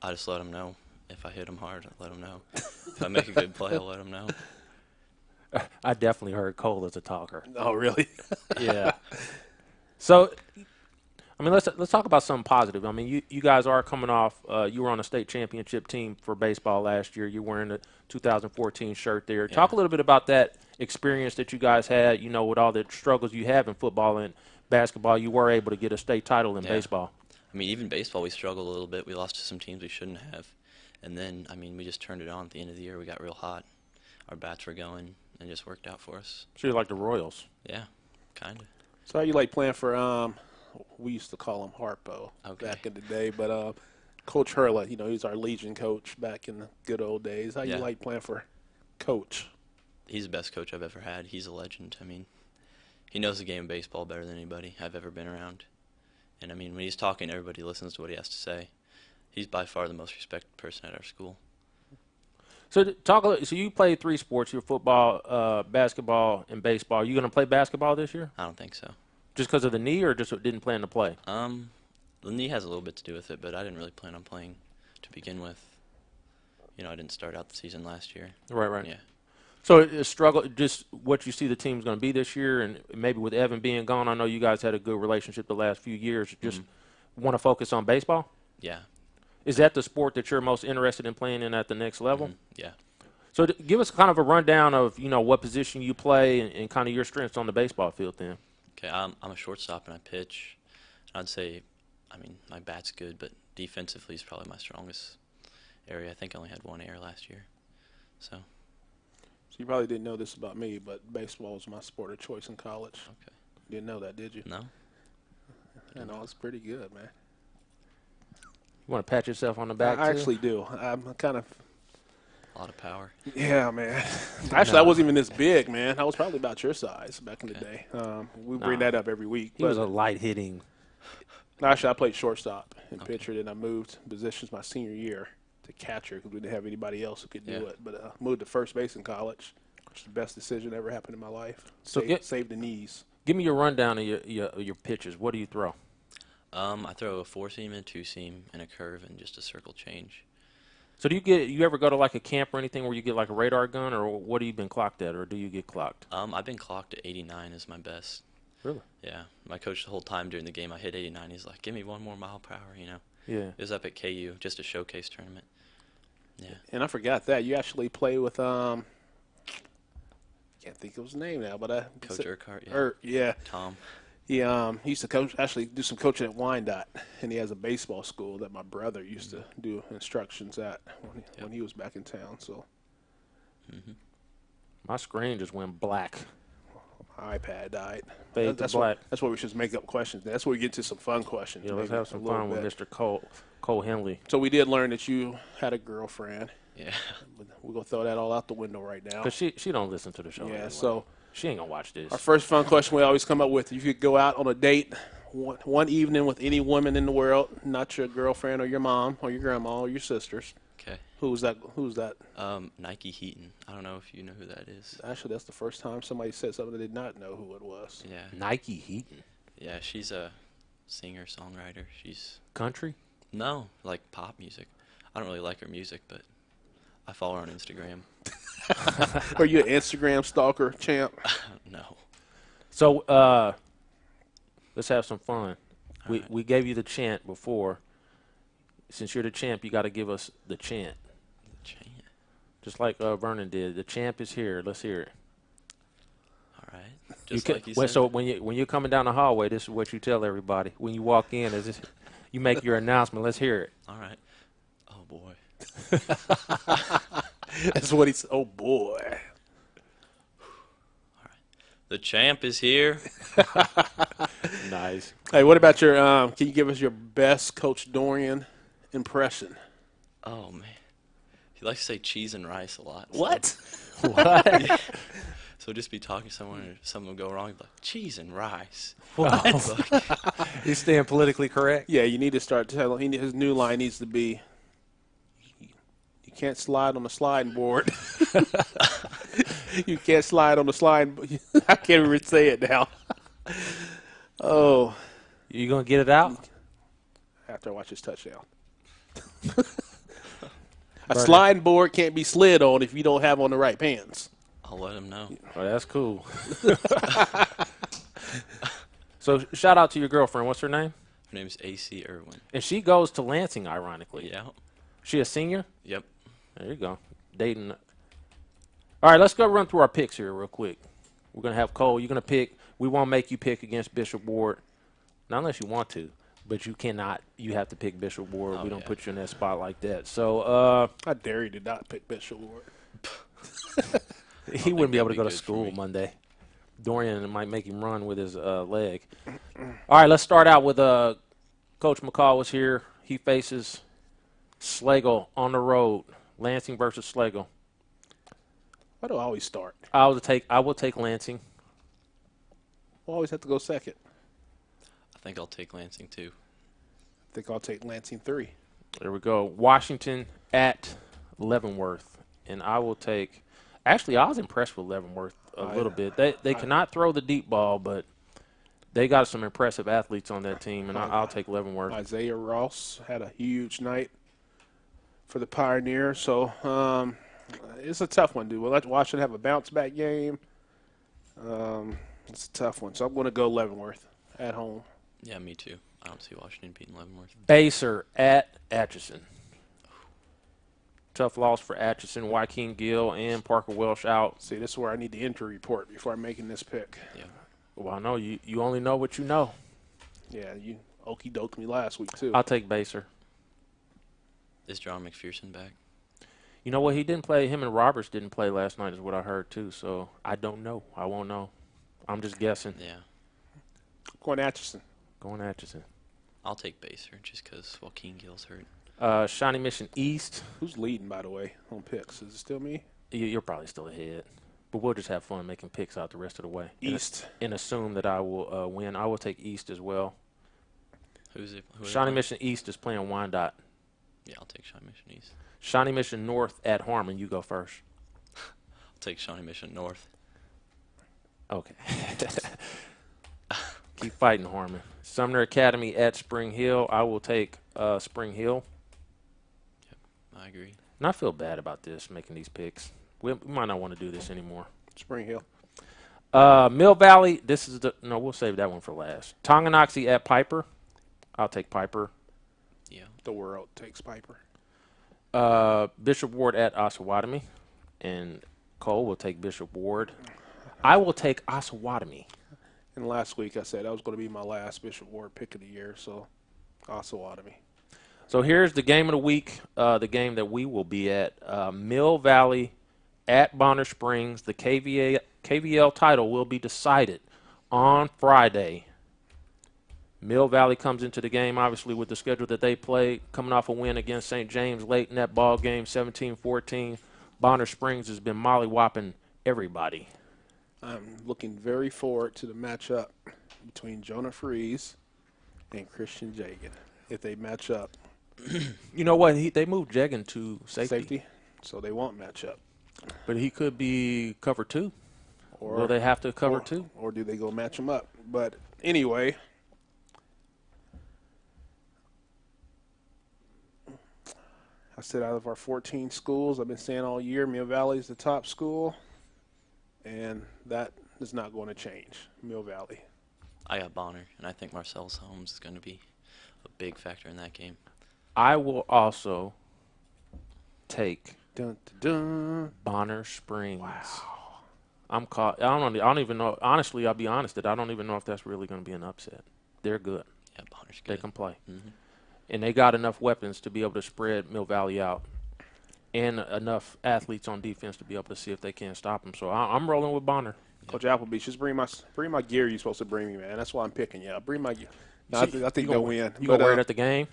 I just let them know. If I hit them hard, I let them know. If I make a good play, I'll let them know.
I definitely heard Cole as a talker.
Oh, really?
Yeah. So, I mean, let's talk about something positive. I mean, you guys are coming off. You were on a state championship team for baseball last year. You're wearing the 2014 shirt there.
Yeah.
Talk a little bit about that experience that you guys had. With all the struggles you have in football and basketball, you were able to get a state title in baseball.
I mean, even baseball, we struggled a little bit. We lost to some teams we shouldn't have. And then, I mean, we just turned it on at the end of the year. We got real hot. Our bats were going, and it just worked out for us.
So you're like the Royals.
Yeah, kind of.
So how you like playing for we used to call him Harpo back in the day, but Coach Hurley, he's our Legion coach back in the good old days. How you like playing for Coach?
He's the best coach I've ever had. He's a legend. I mean, he knows the game of baseball better than anybody I've ever been around. And, I mean, when he's talking, everybody listens to what he has to say. He's by far the most respected person at our school.
So so you play 3 sports: your football, basketball, and baseball. Are you going to play basketball this year?
I don't think so.
Just because of the knee, or just didn't plan to play?
The knee has a little bit to do with it, but I didn't really plan on playing to begin with. I didn't start out the season last year.
Right.
Yeah.
So a struggle, just what you see the team's going to be this year, and maybe with Evan being gone, I know you guys had a good relationship the last few years. Just want to focus on baseball?
Yeah.
Is that the sport that you're most interested in playing in at the next level?
Yeah.
So give us kind of a rundown of, what position you play and kind of your strengths on the baseball field then.
Okay, I'm a shortstop and I pitch. I'd say, I mean, my bat's good, but defensively is probably my strongest area. I think I only had 1 error last year. So
you probably didn't know this about me, but baseball was my sport of choice in college.
Okay.
Didn't know that, did you?
No.
I know, it's pretty good, man.
You want to pat yourself on the back,
I
too?
actually do. I'm kind of.
A lot of power.
Yeah, man. Actually, I wasn't even this big, man. I was probably about your size back in the day. We bring that up every week.
He was a light-hitting.
Actually, I played shortstop and pitcher. Then I moved positions my senior year to catcher because we didn't have anybody else who could do it. But I moved to first base in college, which is the best decision that ever happened in my life.
So
save the knees.
Give me your rundown of your pitches. What do you throw?
I throw a 4-seam and a 2-seam and a curve and just a circle change.
So do you ever go to like a camp or anything where you get like a radar gun, or what have you been clocked at, or do you get clocked?
I've been clocked at 89 is my best.
Really?
Yeah. My coach the whole time during the game I hit 89. He's like, give me 1 more mile per hour,
Yeah.
It was up at KU, just a showcase tournament. Yeah.
And I forgot that. You actually play with, can't think of his name now, but
Coach Urquhart,
yeah.
Tom.
He used to actually do some coaching at Wyandotte, and he has a baseball school that my brother used to do instructions at when he was back in town. So,
my screen just went black.
My iPad died.
Fade to black.
That's where we should make up questions. That's where we get to some fun questions.
Yeah, let's have some fun with Mr. Cole Henley.
So we did learn that you had a girlfriend.
Yeah.
We're gonna throw that all out the window right now.
Cause she don't listen to the show.
Yeah.
Anyway.
So.
She ain't going to watch this.
Our first fun question we always come up with, you could go out on a date one evening with any woman in the world, not your girlfriend or your mom or your grandma or your sisters.
Okay.
Who's that?
Nike Heaton. I don't know if you know who that is.
Actually, that's the first time somebody said something they did not know who it was.
Yeah.
Nike Heaton?
Yeah, she's a singer-songwriter. She's
country?
No, like pop music. I don't really like her music, but I follow her on Instagram.
Are you an Instagram stalker, champ?
No.
So, Let's have some fun. We gave you the chant before. Since you're the champ, you got to give us the chant.
Chant.
Just like Vernon did. The champ is here. Let's hear it.
All right. Just like you said.
So when you're coming down the hallway, this is what you tell everybody. When you walk in, you make your announcement. Let's hear it.
All right. Oh, boy.
That's what he said. Oh, boy.
All right. The champ is here.
Nice.
Hey, what about your can you give us your best Coach Dorian impression?
Oh, man. He likes to say cheese and rice a lot.
What?
So.
What?
Yeah. So just be talking to someone or something will go wrong. He'll be like, cheese and rice.
What? He's staying politically correct?
Yeah, you need to start telling his new line needs to be, you can't slide on the sliding board. You can't slide on the sliding. I can't even say it now. Oh.
You going to get it out?
After I watch his touchdown. A sliding board can't be slid on if you don't have on the right pants.
I'll let him know.
Oh, that's cool. So shout out to your girlfriend. What's her name?
Her name's A.C. Irwin.
And she goes to Lansing, ironically.
Yeah.
She a senior?
Yep.
There you go. Dayton. All right, let's go run through our picks here real quick. We're going to have Cole. You're going to pick. We won't make you pick against Bishop Ward. Not unless you want to. But you cannot. You have to pick Bishop Ward. We don't put you in that spot like that. So
I dare you to not pick Bishop Ward.
He wouldn't be able to go to school Monday. Dorian might make him run with his leg. All right, let's start out with Coach McCall was here. He faces Slagle on the road. Lansing versus Slagle.
Why do I always start?
I will take Lansing.
We'll always have to go second.
I think I'll take Lansing, too.
I think I'll take Lansing 3.
There we go. Washington at Leavenworth. And I will take – actually, I was impressed with Leavenworth a little bit. They cannot throw the deep ball, but they got some impressive athletes on that team, and I'll take Leavenworth.
Isaiah Ross had a huge night for the Pioneers. So it's a tough one, dude. We'll let Washington have a bounce-back game. It's a tough one. So I'm going to go Leavenworth at home.
Yeah, me too. I don't see Washington beating Leavenworth.
Baser at Atchison. Tough loss for Atchison. Joaquin Gill and Parker Welsh out.
See, this is where I need the injury report before I'm making this pick.
Yeah.
Well, I know you only know what you know.
Yeah, you okey-doked me last week, too.
I'll take Baser.
Is John McPherson back?
You know what? He didn't play. Him and Roberts didn't play last night is what I heard, too. So I don't know. I won't know. I'm just guessing.
Yeah.
Going Atchison.
Going Atchison.
I'll take Baser just because Joaquin Gill's hurt.
Shawnee Mission East.
Who's leading, by the way, on picks? Is it still me?
You're probably still ahead. But we'll just have fun making picks out the rest of the way.
East.
And assume that I will win. I will take East as well.
Who's it?
Shawnee Mission East is playing Wyandotte.
Yeah, I'll take Shawnee Mission East.
Shawnee Mission North at Harmon. You go first.
I'll take Shawnee Mission North.
Okay. Keep fighting, Harmon. Sumner Academy at Spring Hill. I will take Spring Hill.
Yep, I agree.
And I feel bad about this, making these picks. We might not want to do this anymore.
Spring Hill.
Mill Valley. We'll save that one for last. Tonganoxie at Piper. I'll take Piper.
Yeah.
The world takes Piper.
Bishop Ward at Osawatomie. And Cole will take Bishop Ward. I will take Osawatomie.
And last week I said that was going to be my last Bishop Ward pick of the year, so Osawatomie.
So here's the game of the week, the game that we will be at. Mill Valley at Bonner Springs. The KVL title will be decided on Friday. Mill Valley comes into the game, obviously, with the schedule that they played, coming off a win against St. James late in that ball game, 17-14. Bonner Springs has been molly-whopping everybody.
I'm looking very forward to the matchup between Jonah Freeze and Christian Jagan. If they match up.
You know what? They moved Jagan to
Safety, so they won't match up.
But he could be cover 2.
Or
will they have to cover 2?
Or do they go match them up? But anyway, I said out of our 14 schools, I've been saying all year, Mill Valley is the top school. And that is not going to change, Mill Valley.
I got Bonner, and I think Marcellus Holmes is going to be a big factor in that game.
I will also take
Dun, dun, dun.
Bonner Springs.
Wow.
I don't even know. Honestly, I'll be honest that I don't even know if that's really going to be an upset. They're good.
Yeah, Bonner's good.
They can play.
Mm-hmm.
And they got enough weapons to be able to spread Mill Valley out, and enough athletes on defense to be able to see if they can stop them. So I'm rolling with Bonner.
Coach Appleby, just bring my gear you're supposed to bring me, man. That's why I'm picking you. Bring my gear. No, I think they'll win.
You gonna wear it at the game?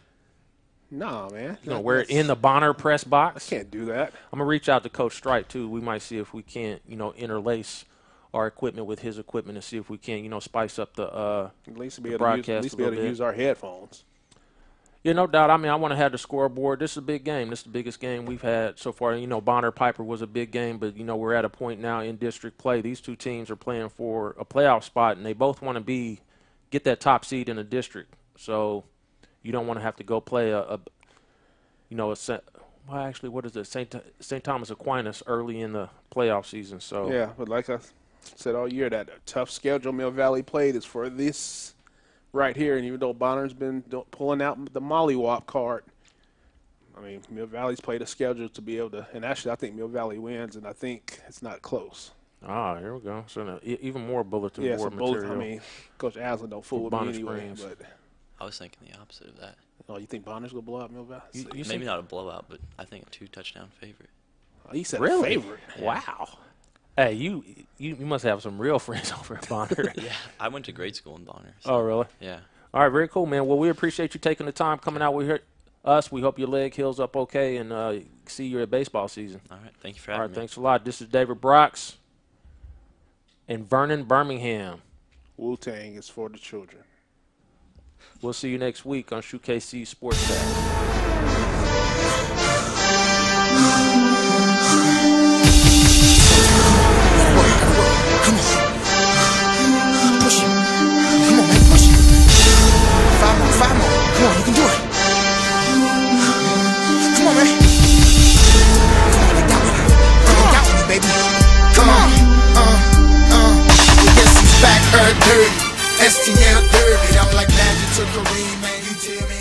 Nah, man.
You gonna wear it in the Bonner press box?
I can't do that.
I'm gonna reach out to Coach Stripe too. We might see if we can't, interlace our equipment with his equipment and see if we can, spice up the
at least be able
broadcast
to use our headphones.
Yeah, no doubt. I mean, I want to have the scoreboard. This is a big game. This is the biggest game we've had so far. Bonner Piper was a big game, but, we're at a point now in district play. These two teams are playing for a playoff spot, and they both want to get that top seed in the district. So you don't want to have to go play what is it, St. Thomas Aquinas early in the playoff season. So
yeah, but like I said all year, that tough schedule Mill Valley played is for this right here, and even though Bonner's been pulling out the mollywop card, I mean, Mill Valley's played a schedule to be able to, and actually I think Mill Valley wins, and I think it's not close.
Ah, here we go. So even more bulletin board material.
I mean, Coach Aslan don't fool with me anyway. But
I was thinking the opposite of that.
Oh, you think Bonner's going to blow out Mill Valley?
Maybe not a blowout, but I think a 2-touchdown favorite.
Oh, you said
really?
favorite.
Yeah. Wow. Hey, you must have some real friends over at Bonner.
Yeah, I went to grade school in Bonner. So,
oh, really?
Yeah.
All right, very cool, man. Well, we appreciate you taking the time coming out with us. We hope your leg heals up okay, and see you at baseball season.
All right, thank you for having me.
All right, thanks a lot. This is David Brox and Vernon Birmingham.
Wu-Tang is for the children.
We'll see you next week on SHUKC Sports Chat.
Five more. Come on, you can do it. Come on, man. Come on, they got me, baby. Come on. Guess he's back, dirty. STL dirty. I'm like Magic to Kareem, man. You tell me.